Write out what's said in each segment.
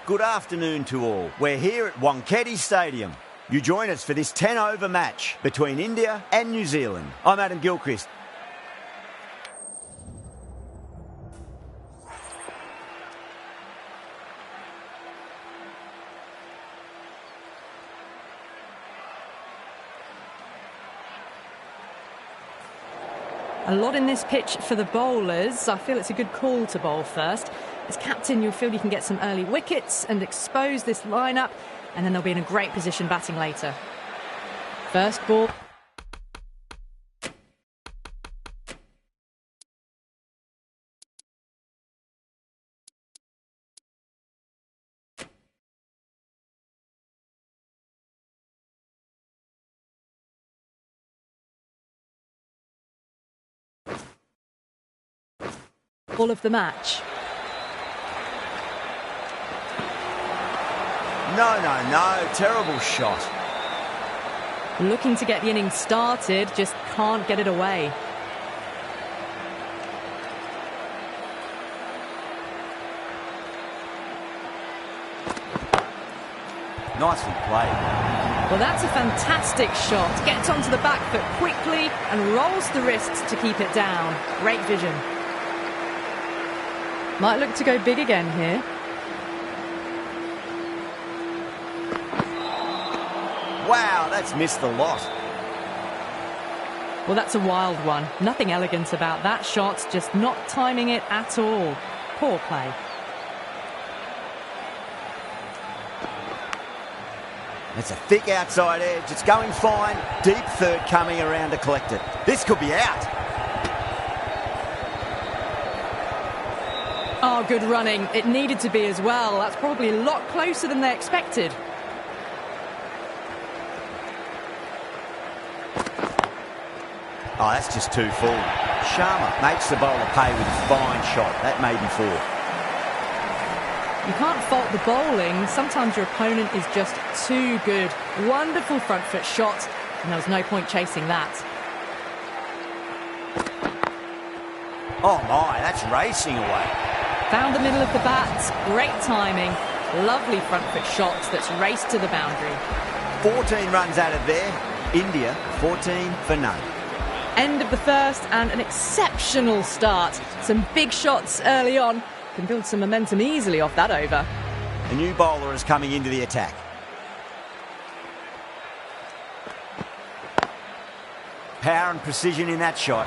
good afternoon to all. We're here at Wankhede Stadium. You join us for this 10-over match between India and New Zealand. I'm Adam Gilchrist. A lot in this pitch for the bowlers. I feel it's a good call to bowl first. As captain, you'll feel you can get some early wickets and expose this lineup, and then they'll be in a great position batting later. First ball. Ball of the match. No. Terrible shot. Looking to get the innings started, just can't get it away. Nicely played. Well, that's a fantastic shot. Gets onto the back foot quickly and rolls the wrists to keep it down. Great vision. Might look to go big again here. Wow, that's missed the lot. Well, that's a wild one. Nothing elegant about that shot, just not timing it at all. Poor play. It's a thick outside edge. It's going fine. Deep third coming around to collect it. This could be out. Oh, good running. It needed to be as well. That's probably a lot closer than they expected. Oh, that's just too full. Sharma makes the bowler pay with a fine shot. That may be 4. You can't fault the bowling. Sometimes your opponent is just too good. Wonderful front foot shot, and there was no point chasing that. Oh my, that's racing away. Found the middle of the bat. Great timing. Lovely front foot shot that's raced to the boundary. 14 runs out of there. India, 14 for none. End of the first and an exceptional start. Some big shots early on. Can build some momentum easily off that over. A new bowler is coming into the attack. Power and precision in that shot.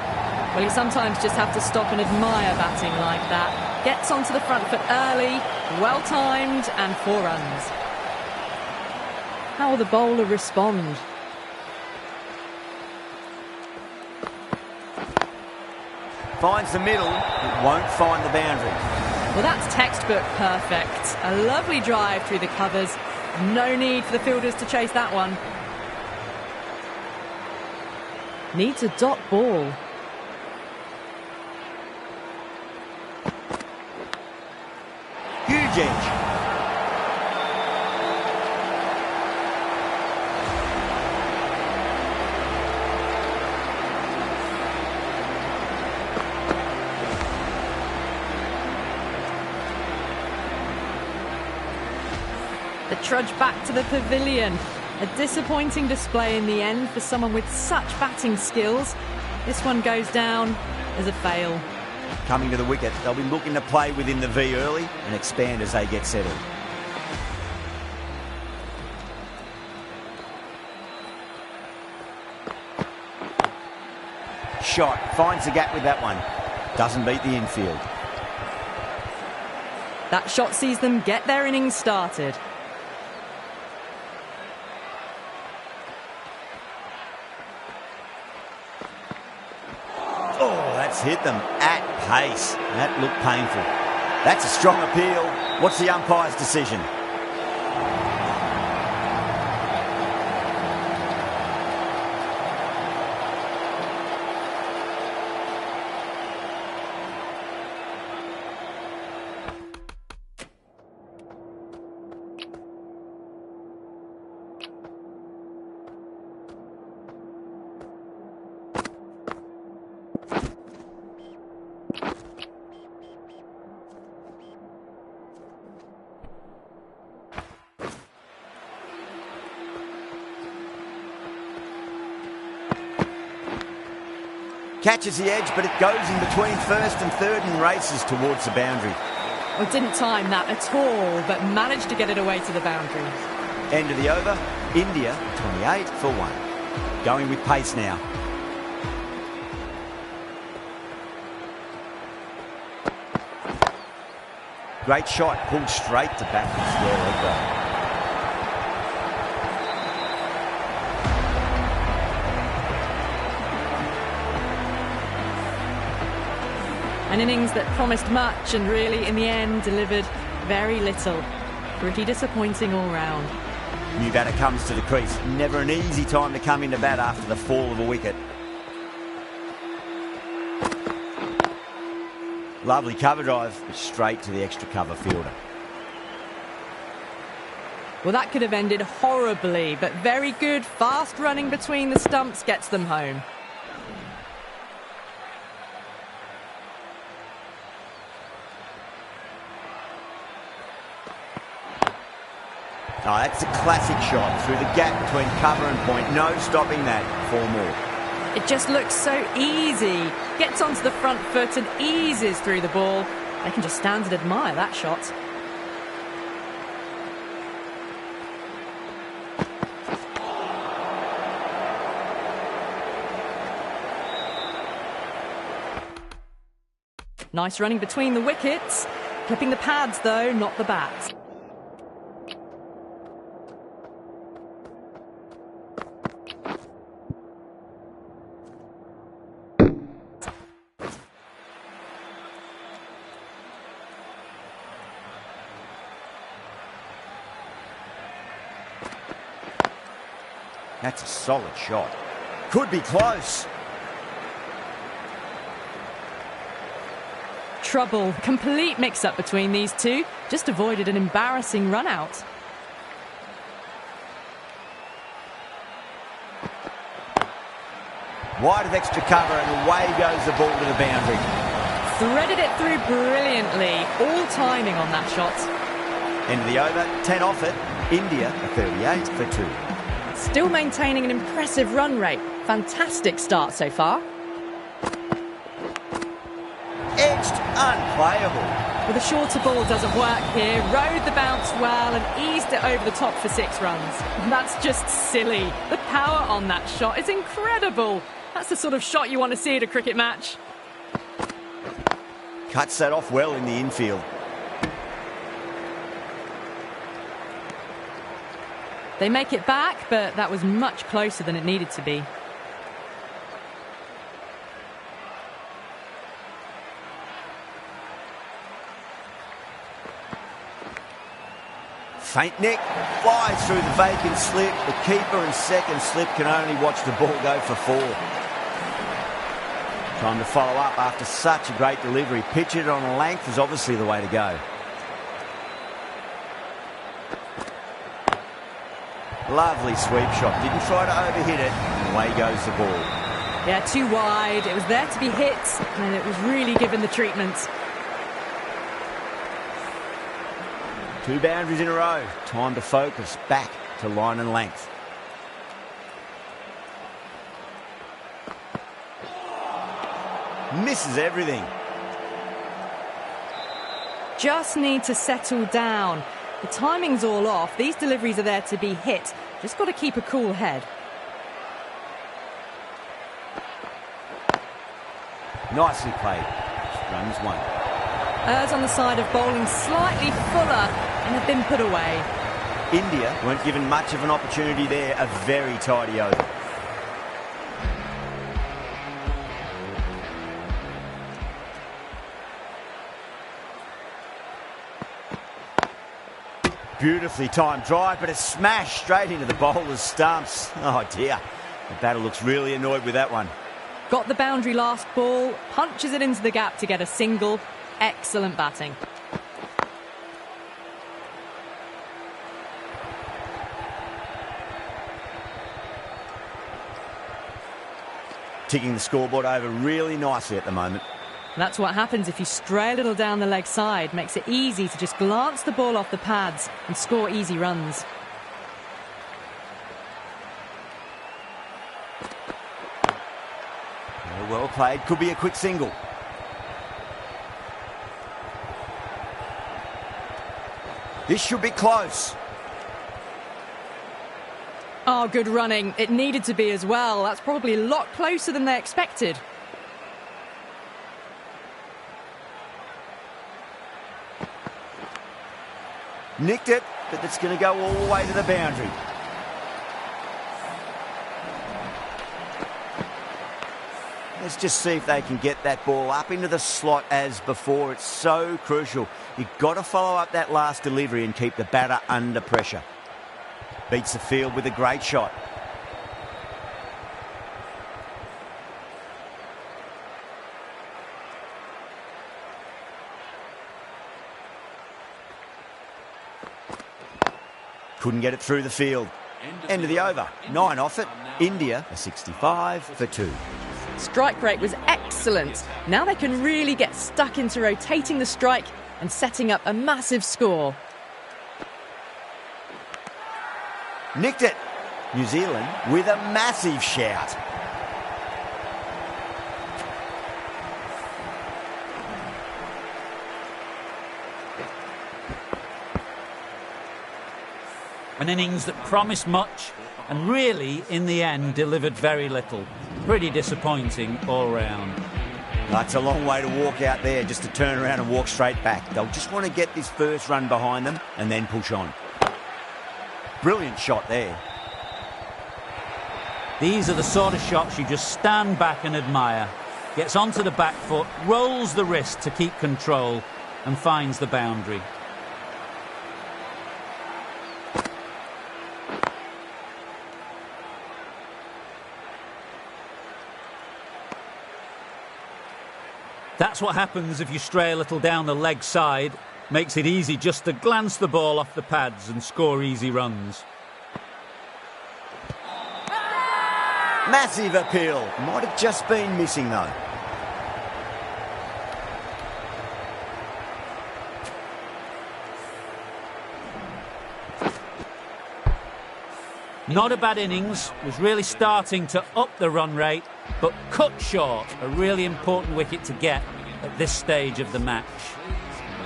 Well, you sometimes just have to stop and admire batting like that. Gets onto the front foot early, well timed, and 4 runs. How will the bowler respond? Finds the middle, it won't find the boundary. Well, that's textbook perfect. A lovely drive through the covers. No need for the fielders to chase that one. Needs a dot ball. Huge edge. The trudge back to the pavilion. A disappointing display in the end for someone with such batting skills. This one goes down as a fail. Coming to the wicket, they'll be looking to play within the V early and expand as they get settled. Shot, finds the gap with that one. Doesn't beat the infield. That shot sees them get their innings started. Hit them at pace. That looked painful. That's a strong appeal. What's the umpire's decision? Catches the edge, but it goes in between first and third and races towards the boundary. Well, didn't time that at all, but managed to get it away to the boundary. End of the over, India 28 for 1. Going with pace now. Great shot, pulled straight to back and square leg break. An innings that promised much and really, in the end, delivered very little. Pretty disappointing all round. New batter comes to the crease. Never an easy time to come into bat after the fall of a wicket. Lovely cover drive, but straight to the extra cover fielder. Well, that could have ended horribly, but very good, fast running between the stumps gets them home. Oh, that's a classic shot through the gap between cover and point. No stopping that. 4 more. It just looks so easy. Gets onto the front foot and eases through the ball. They can just stand and admire that shot. Nice running between the wickets. Clipping the pads though, not the bats. That's a solid shot. Could be close. Trouble. Complete mix-up between these two. Just avoided an embarrassing run-out. Wide of extra cover and away goes the ball to the boundary. Threaded it through brilliantly. All timing on that shot. End of the over, 10 off it. India are 38 for 2. Still maintaining an impressive run rate. Fantastic start so far. Edged, unplayable. Well, the shorter ball doesn't work here. Rode the bounce well and eased it over the top for 6 runs. That's just silly. The power on that shot is incredible. That's the sort of shot you want to see at a cricket match. Cuts that off well in the infield. They make it back, but that was much closer than it needed to be. Faint nick, flies through the vacant slip. The keeper and second slip can only watch the ball go for 4. Time to follow up after such a great delivery. Pitch it on a length is obviously the way to go. Lovely sweep shot. Didn't try to overhit it. And away goes the ball. Yeah, too wide. It was there to be hit, and it was really given the treatment. 2 boundaries in a row. Time to focus back to line and length. Misses everything. Just need to settle down. The timing's all off. These deliveries are there to be hit. Just got to keep a cool head. Nicely played. Runs 1. Errs on the side of bowling slightly fuller and have been put away. India weren't given much of an opportunity there. A very tidy over. Beautifully timed drive, but a smash straight into the bowler's stumps. Oh dear, the batter looks really annoyed with that one. Got the boundary last ball, punches it into the gap to get a single. Excellent batting. Ticking the scoreboard over really nicely at the moment. That's what happens if you stray a little down the leg side. Makes it easy to just glance the ball off the pads and score easy runs. well played. Could be a quick single. This should be close. Oh, good running. It needed to be as well. That's probably a lot closer than they expected. Nicked it, but it's going to go all the way to the boundary. Let's just see if they can get that ball up into the slot as before. It's so crucial. You've got to follow up that last delivery and keep the batter under pressure. Beats the field with a great shot. Couldn't get it through the field. End of the over. 9 off it. India are 65 for 2. Strike rate was excellent. Now they can really get stuck into rotating the strike and setting up a massive score. Nicked it. New Zealand with a massive shout. An innings that promised much and really, in the end, delivered very little. Pretty disappointing all round. That's a long way to walk out there just to turn around and walk straight back. They'll just want to get this first run behind them and then push on. Brilliant shot there. These are the sort of shots you just stand back and admire. Gets onto the back foot, rolls the wrist to keep control and finds the boundary. That's what happens if you stray a little down the leg side. Makes it easy just to glance the ball off the pads and score easy runs. Massive appeal. Might have just been missing though. Not a bad innings, was really starting to up the run rate, but cut short, a really important wicket to get at this stage of the match.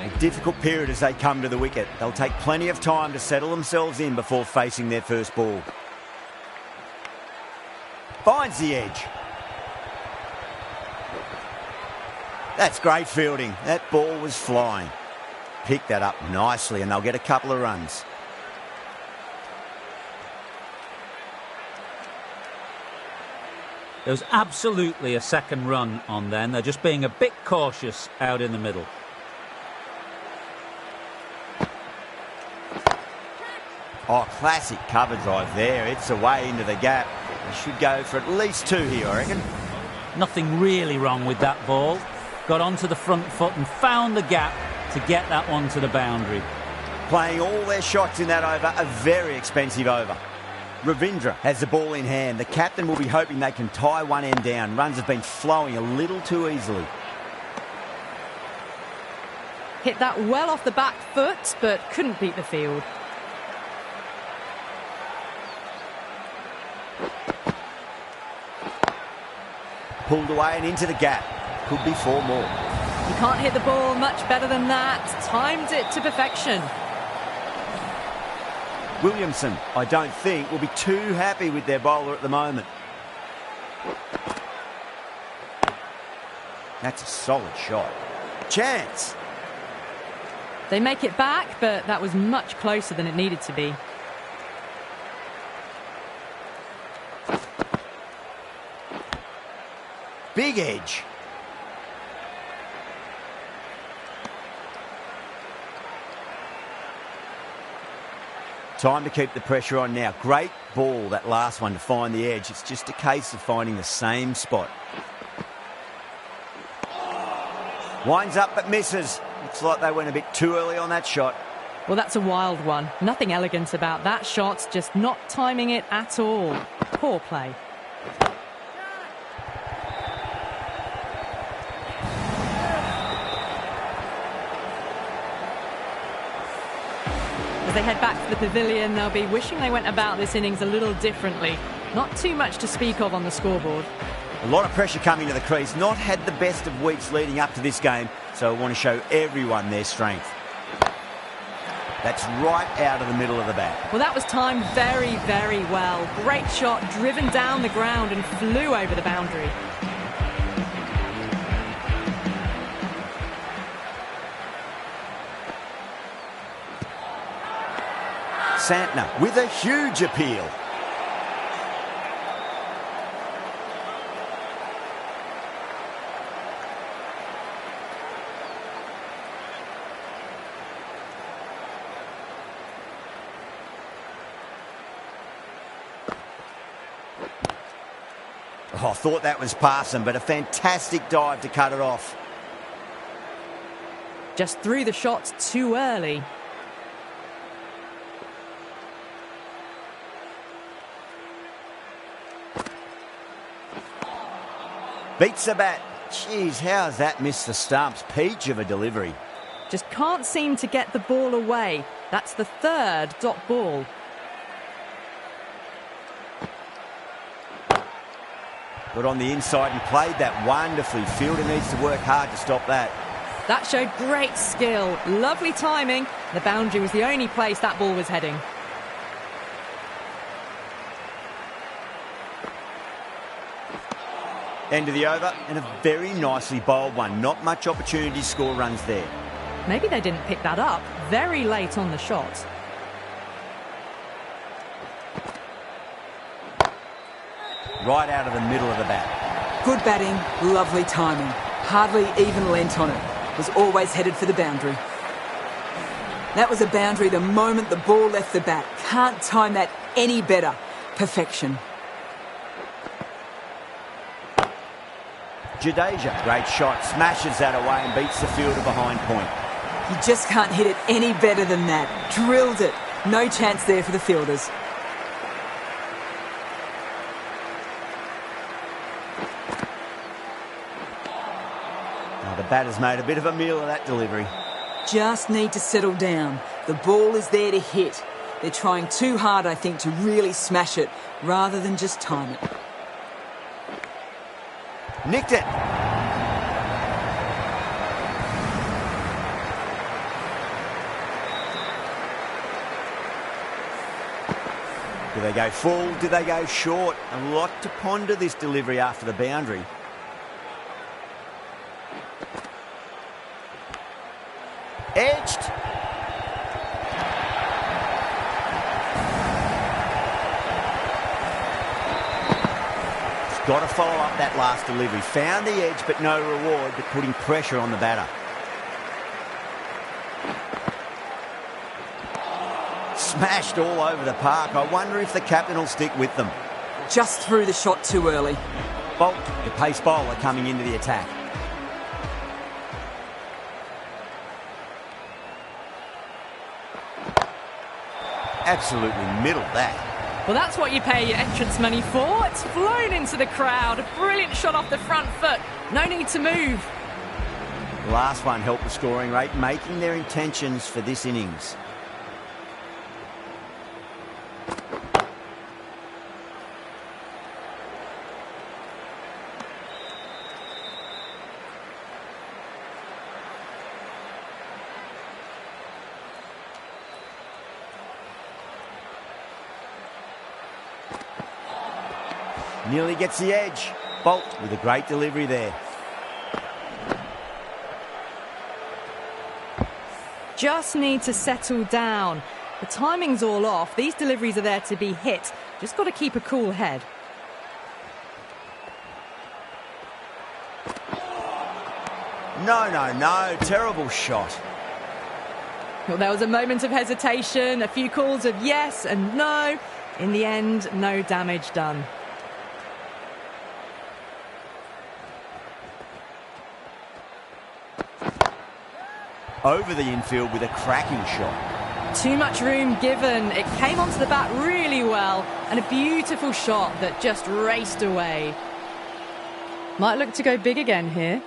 A difficult period as they come to the wicket. They'll take plenty of time to settle themselves in before facing their first ball. Finds the edge. That's great fielding. That ball was flying. Pick that up nicely and they'll get a couple of runs. There was absolutely a second run on then. They're just being a bit cautious out in the middle. Oh, classic cover drive there. It's away into the gap. They should go for at least 2 here, I reckon. Nothing really wrong with that ball. Got onto the front foot and found the gap to get that one to the boundary. Playing all their shots in that over, a very expensive over. Ravindra has the ball in hand. The captain will be hoping they can tie one end down. Runs have been flowing a little too easily. Hit that well off the back foot, but couldn't beat the field. Pulled away and into the gap. Could be 4 more. You can't hit the ball much better than that. Timed it to perfection. Williamson, I don't think, will be too happy with their bowler at the moment. That's a solid shot. Chance. They make it back, but that was much closer than it needed to be. Big edge. Time to keep the pressure on now. Great ball, that last one, to find the edge. It's just a case of finding the same spot. Winds up but misses. Looks like they went a bit too early on that shot. Well, that's a wild one. Nothing elegant about that shot, just not timing it at all. Poor play. As they head back to the pavilion, they'll be wishing they went about this innings a little differently. Not too much to speak of on the scoreboard. A lot of pressure coming to the crease. Not had the best of weeks leading up to this game, so I want to show everyone their strength. That's right out of the middle of the bat. Well, that was timed very, very well. Great shot, driven down the ground and flew over the boundary. Santner with a huge appeal. Oh, I thought that was passing, but a fantastic dive to cut it off. Just threw the shots too early. Beats the bat. Jeez, how's that missed the stumps? Peach of a delivery. Just can't seem to get the ball away. That's the third dot ball. Got on the inside and played that wonderfully. Fielder needs to work hard to stop that. That showed great skill. Lovely timing. The boundary was the only place that ball was heading. End of the over, and a very nicely bowled one. Not much opportunity to score runs there. Maybe they didn't pick that up very late on the shot. Right out of the middle of the bat. Good batting, lovely timing. Hardly even lent on it. Was always headed for the boundary. That was a boundary the moment the ball left the bat. Can't time that any better. Perfection. Jadeja, great shot. Smashes that away and beats the fielder behind point. You just can't hit it any better than that. Drilled it. No chance there for the fielders. The batter's made a bit of a meal of that delivery. Just need to settle down. The ball is there to hit. They're trying too hard, I think, to really smash it, rather than just time it. Nicked it. Do they go full? Do they go short? A lot to ponder this delivery after the boundary. Edged. Got to follow up that last delivery. Found the edge, but no reward, but putting pressure on the batter. Smashed all over the park. I wonder if the captain will stick with them. Just threw the shot too early. Bolt, the pace bowler, coming into the attack. Absolutely middled that. Well, that's what you pay your entrance money for. It's flown into the crowd. A brilliant shot off the front foot. No need to move. The last one helped the scoring rate, making their intentions for this innings. Nearly gets the edge. Bolt with a great delivery there. Just need to settle down. The timing's all off. These deliveries are there to be hit. Just got to keep a cool head. No. Terrible shot. Well, there was a moment of hesitation, a few calls of yes and no. In the end, no damage done. Over the infield with a cracking shot. Too much room given. It came onto the bat really well, and a beautiful shot that just raced away. Might look to go big again here.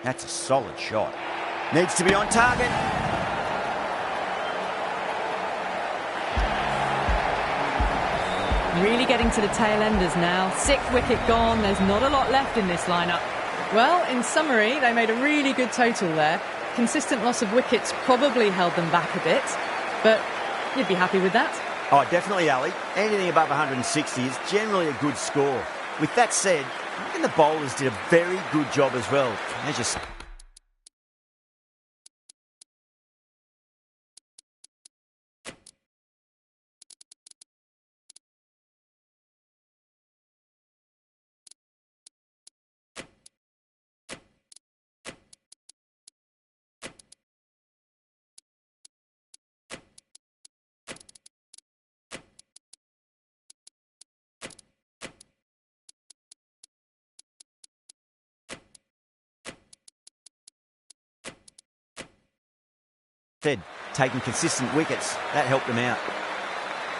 That's a solid shot. Needs to be on target. Really getting to the tail enders now. 6th wicket gone. There's not a lot left in this lineup. Well, in summary, they made a really good total there. Consistent loss of wickets probably held them back a bit, but you'd be happy with that. Oh, definitely, Ali. Anything above 160 is generally a good score. With that said, I reckon the bowlers did a very good job as well. As you said, taking consistent wickets, that helped them out.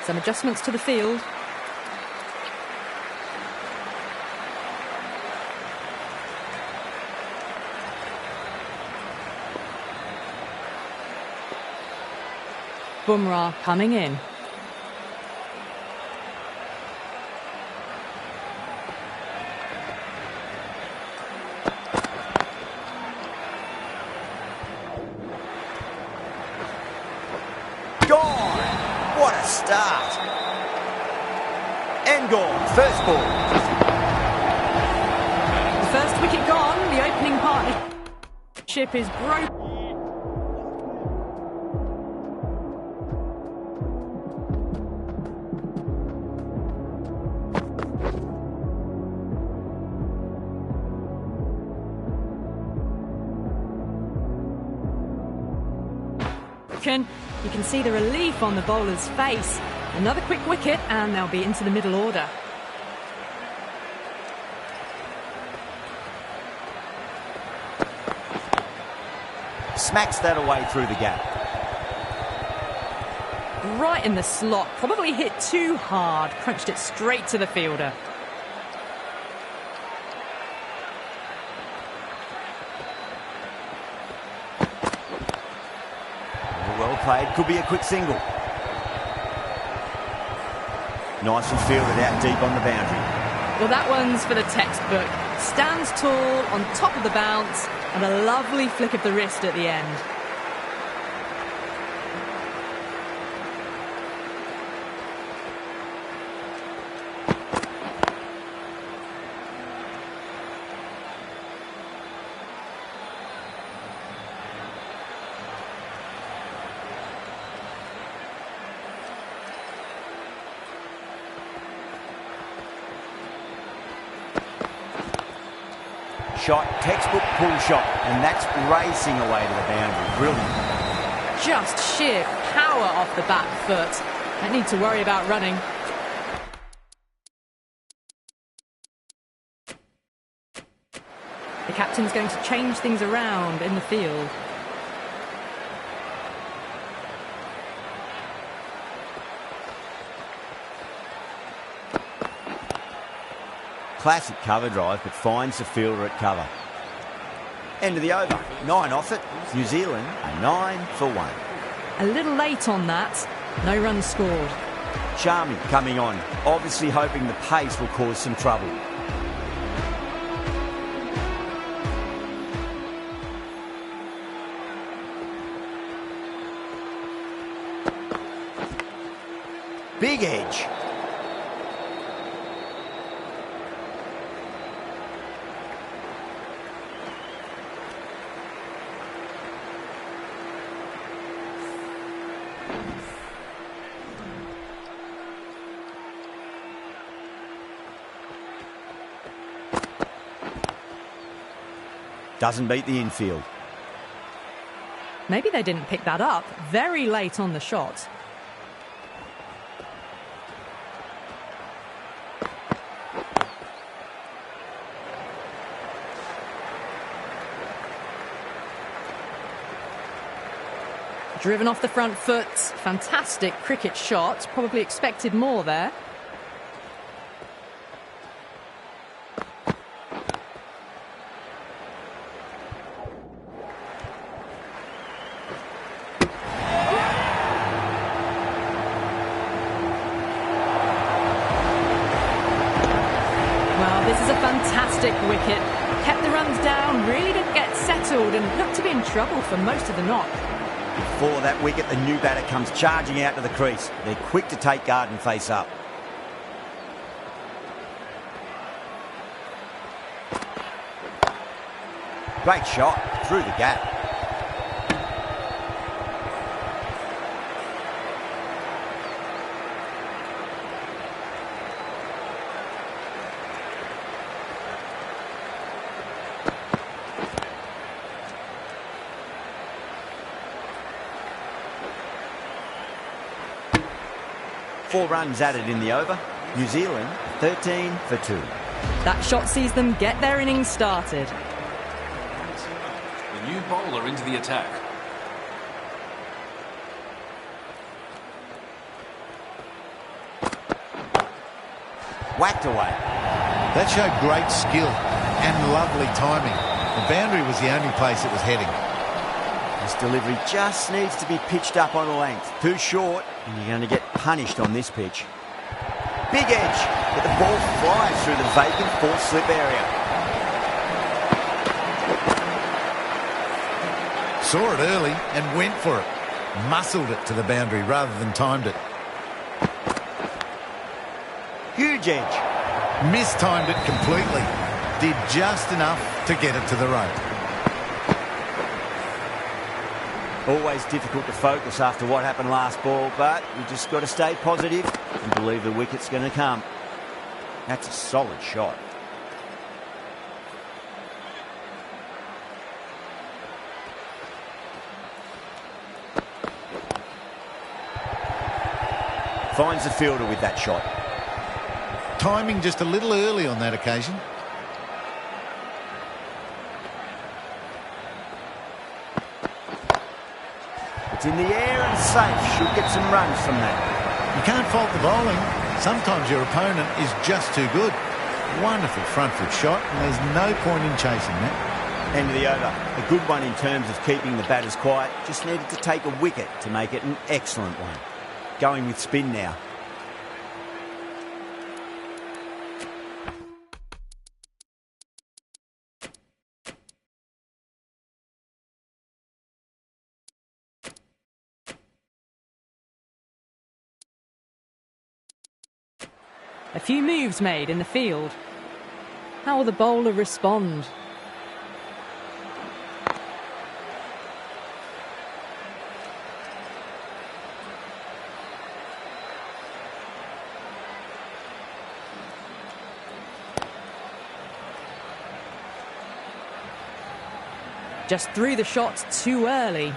Some adjustments to the field. Bumrah coming in. Gone! What a start! And gone, first ball. The first wicket gone. The opening partnership is broken. You can see the relief on the bowler's face. Another quick wicket and they'll be into the middle order. Smacks that away through the gap. Right in the slot. Probably hit too hard. Crunched it straight to the fielder. Well played, could be a quick single. Nicely fielded out deep on the boundary. Well, that one's for the textbook. Stands tall, on top of the bounce, and a lovely flick of the wrist at the end. Shot, textbook pull shot, and that's racing away to the boundary. Brilliant. Just sheer power off the back foot. Don't need to worry about running. The captain's going to change things around in the field. Classic cover drive, but finds the fielder at cover. End of the over. 9 off it. New Zealand a 9 for 1. A little late on that. No runs scored. Charming coming on, obviously hoping the pace will cause some trouble. Big edge. Doesn't beat the infield. Maybe they didn't pick that up. Very late on the shot. Driven off the front foot. Fantastic cricket shot. Probably expected more there. fantastic wicket. Kept the runs down, really didn't get settled and looked to be in trouble for most of the knock. Before that wicket, the new batter comes charging out to the crease. They're quick to take guard and face up. Great shot through the gap. Four runs added in the over. New Zealand 13 for 2. That shot sees them get their innings started. The new bowler into the attack. Whacked away. That showed great skill and lovely timing. The boundary was the only place it was heading. This delivery just needs to be pitched up on a length. Too short, and you're going to get punished on this pitch. Big edge, but the ball flies through the vacant full slip area. Saw it early and went for it. Muscled it to the boundary rather than timed it. Huge edge. Mistimed it completely. Did just enough to get it to the rope. Always difficult to focus after what happened last ball, but you just got to stay positive and believe the wicket's going to come. That's a solid shot. Finds the fielder with that shot. Timing just a little early on that occasion. It's in the air and safe. Should get some runs from that. You can't fault the bowling. Sometimes your opponent is just too good. Wonderful front foot shot, and there's no point in chasing that. End of the over. A good one in terms of keeping the batters quiet. Just needed to take a wicket to make it an excellent one. Going with spin now. A few moves made in the field. How will the bowler respond? Just threw the shot too early.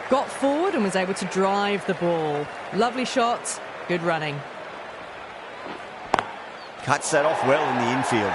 Got forward and was able to drive the ball. Lovely shot, good running. Cuts that off well in the infield.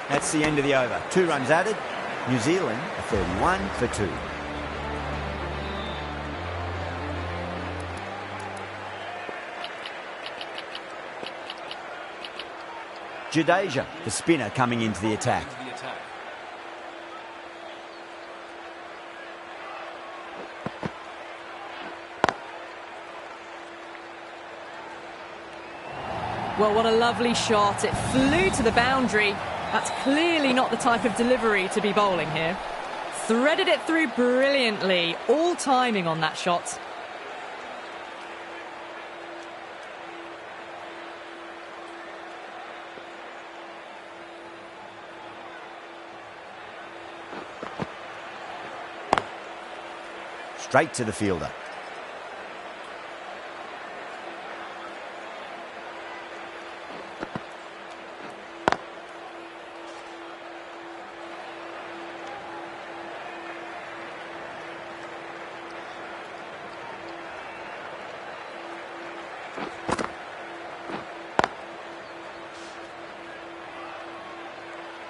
That's the end of the over. 2 runs added. New Zealand are 31 for 2. Jadeja, the spinner, coming into the attack. Well, what a lovely shot. It flew to the boundary. That's clearly not the type of delivery to be bowling here. Threaded it through brilliantly. All timing on that shot. Straight to the fielder.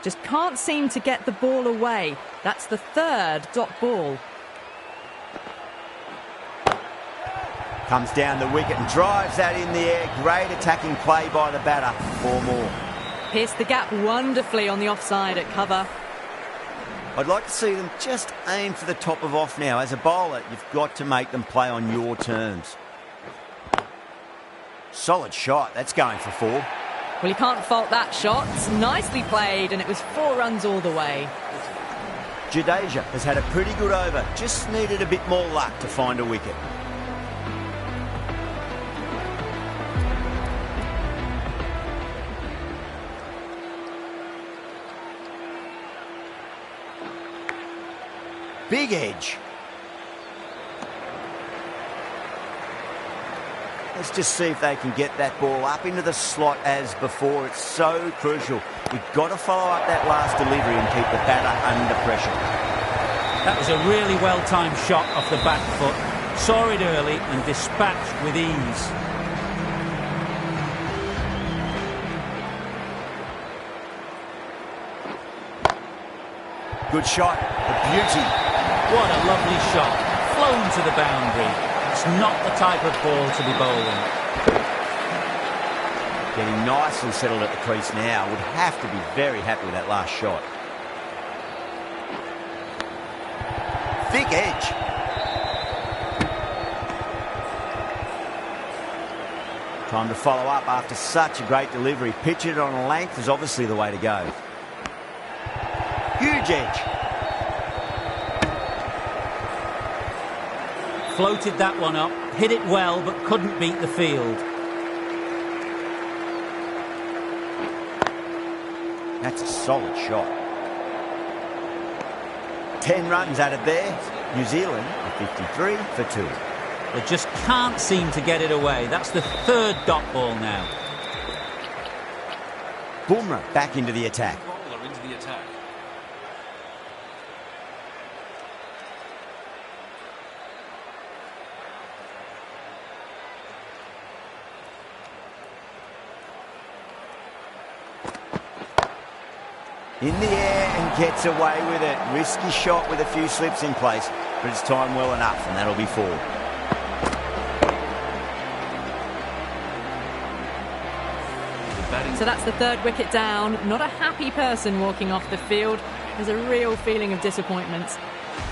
Just can't seem to get the ball away. That's the third dot ball. Comes down the wicket and drives that in the air. Great attacking play by the batter. 4 more. Pierced the gap wonderfully on the offside at cover. I'd like to see them just aim for the top of off now. As a bowler, you've got to make them play on your terms. Solid shot. That's going for 4. Well, you can't fault that shot. Nicely played, and it was 4 runs all the way. Jadeja has had a pretty good over. Just needed a bit more luck to find a wicket. Big edge. Let's just see if they can get that ball up into the slot as before. It's so crucial. You've got to follow up that last delivery and keep the batter under pressure. That was a really well-timed shot off the back foot. Saw it early and dispatched with ease. Good shot. A beauty. What a lovely shot. Flown to the boundary. It's not the type of ball to be bowling. Getting nicely settled at the crease now. Would have to be very happy with that last shot. Thick edge. Time to follow up after such a great delivery. Pitch it on a length is obviously the way to go. Huge edge. Floated that one up, hit it well but couldn't beat the field. That's a solid shot. 10 runs added there. New Zealand are 53 for 2. They just can't seem to get it away. That's the third dot ball now. Bumrah back into the attack. Bowler into the attack. In the air and gets away with it. Risky shot with a few slips in place, but it's timed well enough, and that'll be 4. So that's the third wicket down. Not a happy person walking off the field. There's a real feeling of disappointment.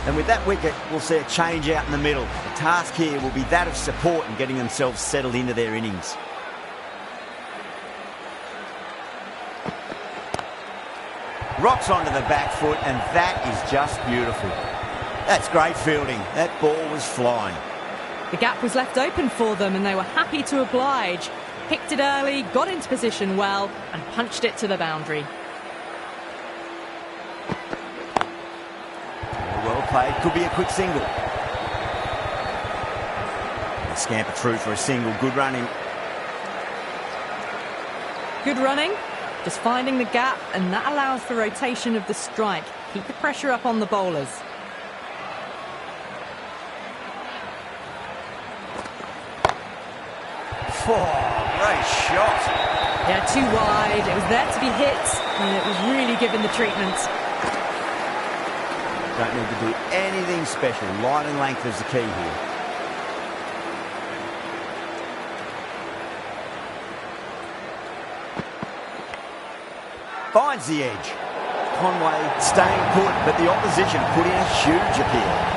And with that wicket, we'll see a change out in the middle. The task here will be that of support and getting themselves settled into their innings. Rocks onto the back foot, and that is just beautiful. That's great fielding. That ball was flying. The gap was left open for them, and they were happy to oblige. Picked it early, got into position well, and punched it to the boundary. Well played. Could be a quick single. Scamper through for a single. Good running. Good running. Just finding the gap, and that allows for rotation of the strike. Keep the pressure up on the bowlers. Great shot. Yeah, too wide. It was there to be hit, and it was really given the treatment. Don't need to do anything special. Line and length is the key here. Finds the edge. Conway staying put, but the opposition put in a huge appeal.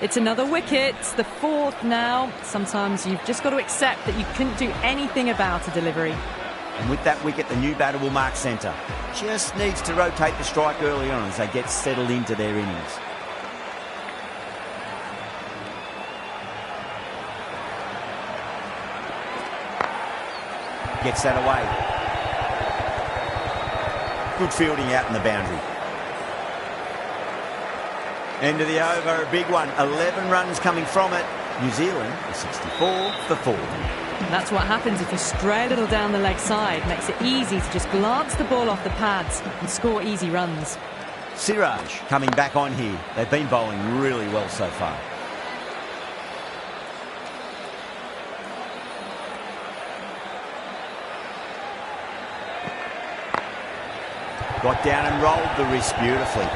It's another wicket, the 4th now. Sometimes you've just got to accept that you couldn't do anything about a delivery. And with that wicket, the new batter will mark centre. Just needs to rotate the strike early on as they get settled into their innings. Gets that away. Good fielding out in the boundary. End of the over, a big one. 11 runs coming from it. New Zealand is 64 for 4. That's what happens if you stray a little down the leg side. Makes it easy to just glance the ball off the pads and score easy runs. Siraj coming back on here. They've been bowling really well so far. Got down and rolled the wrist beautifully.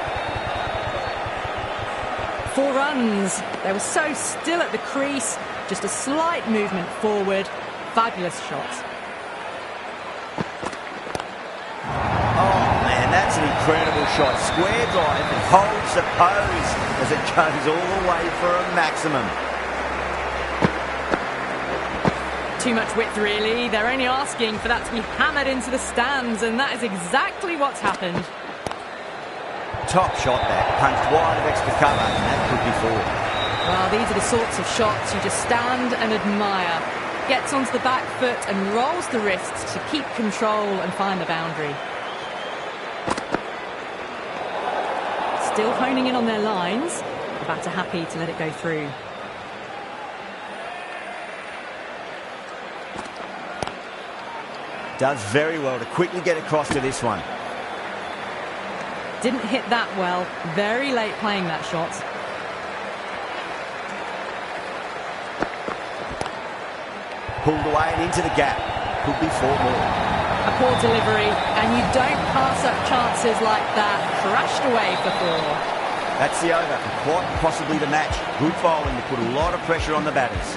4 runs. They were so still at the crease. Just a slight movement forward. Fabulous shots. Oh, man, that's an incredible shot. Square drive and holds the pose as it goes all the way for a maximum. Too much width, really. They're only asking for that to be hammered into the stands, and that is exactly what's happened. Top shot that, punched wide of extra cover, and that could be 4. Well, these are the sorts of shots you just stand and admire. Gets onto the back foot and rolls the wrists to keep control and find the boundary. Still honing in on their lines. The batter happy to let it go through. Does very well to quickly get across to this one. Didn't hit that well. Very late playing that shot. Pulled away and into the gap. Could be 4 more. A poor delivery, and you don't pass up chances like that. Crashed away for 4. That's the over, and quite possibly the match. Good bowling to put a lot of pressure on the batters.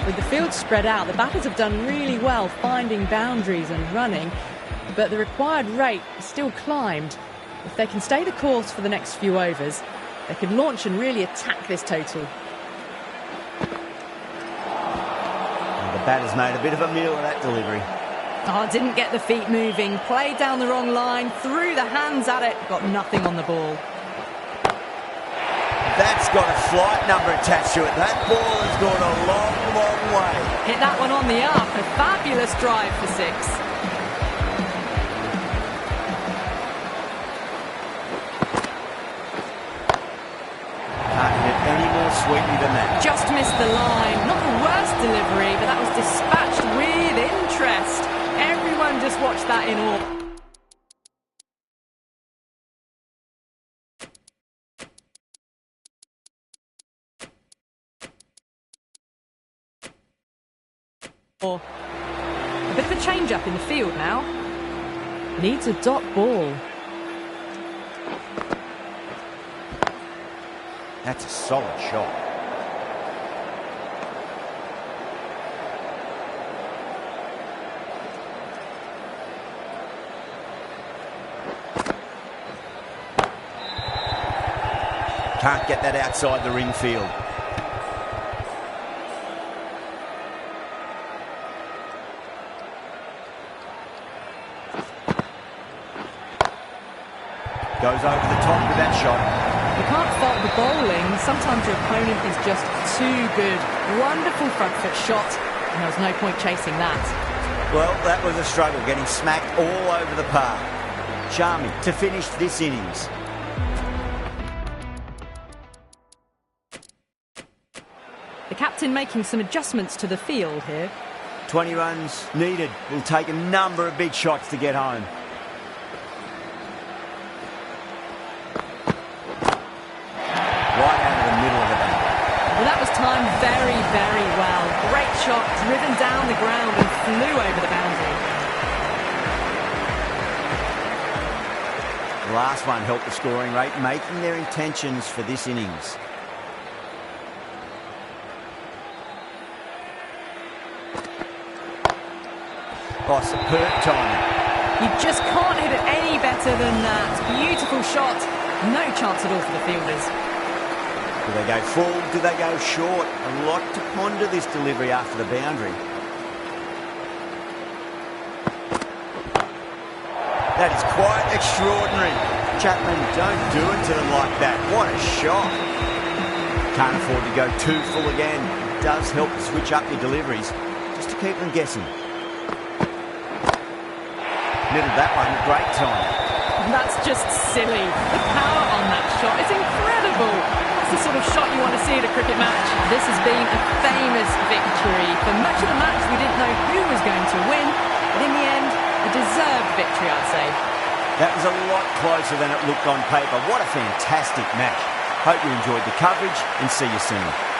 With the field spread out, the batters have done really well finding boundaries and running, but the required rate still climbed. If they can stay the course for the next few overs, they could launch and really attack this total. And the batters made a bit of a meal of that delivery. Oh, didn't get the feet moving, played down the wrong line, threw the hands at it, got nothing on the ball. That's got a flight number attached to it. That ball has gone a long, long way. Hit that one on the up, a fabulous drive for 6. Can't hit any more sweetly than that. Just missed the line. Not the worst delivery, but that was dispatched with interest. Everyone just watched that in awe. A bit of a change up in the field now. Needs a dot ball. That's a solid shot. Can't get that outside the ring field. Goes over the top with that shot. You can't fault the bowling. Sometimes your opponent is just too good. Wonderful front foot shot, and there was no point chasing that. Well, that was a struggle, getting smacked all over the park. Charming to finish this innings. The captain making some adjustments to the field here. 20 runs needed. Will take a number of big shots to get home. Right out of the middle of the bat. Well, that was timed very, very well. Great shot, driven down the ground and flew over the boundary. The last one helped the scoring rate, making their intentions for this innings. Oh, superb timing. You just can't hit it any better than that. Beautiful shot. No chance at all for the fielders. Do they go full? Do they go short? A lot to ponder this delivery after the boundary. That is quite extraordinary. Chapman, don't do it to them like that. What a shot. Can't afford to go too full again. It does help to switch up your deliveries, just to keep them guessing. Middled that one, great time. That's just silly. The power on that shot is incredible. That's the sort of shot you want to see at a cricket match. This has been a famous victory. For much of the match, we didn't know who was going to win, but in the end, a deserved victory, I'd say. That was a lot closer than it looked on paper. What a fantastic match. Hope you enjoyed the coverage and see you soon.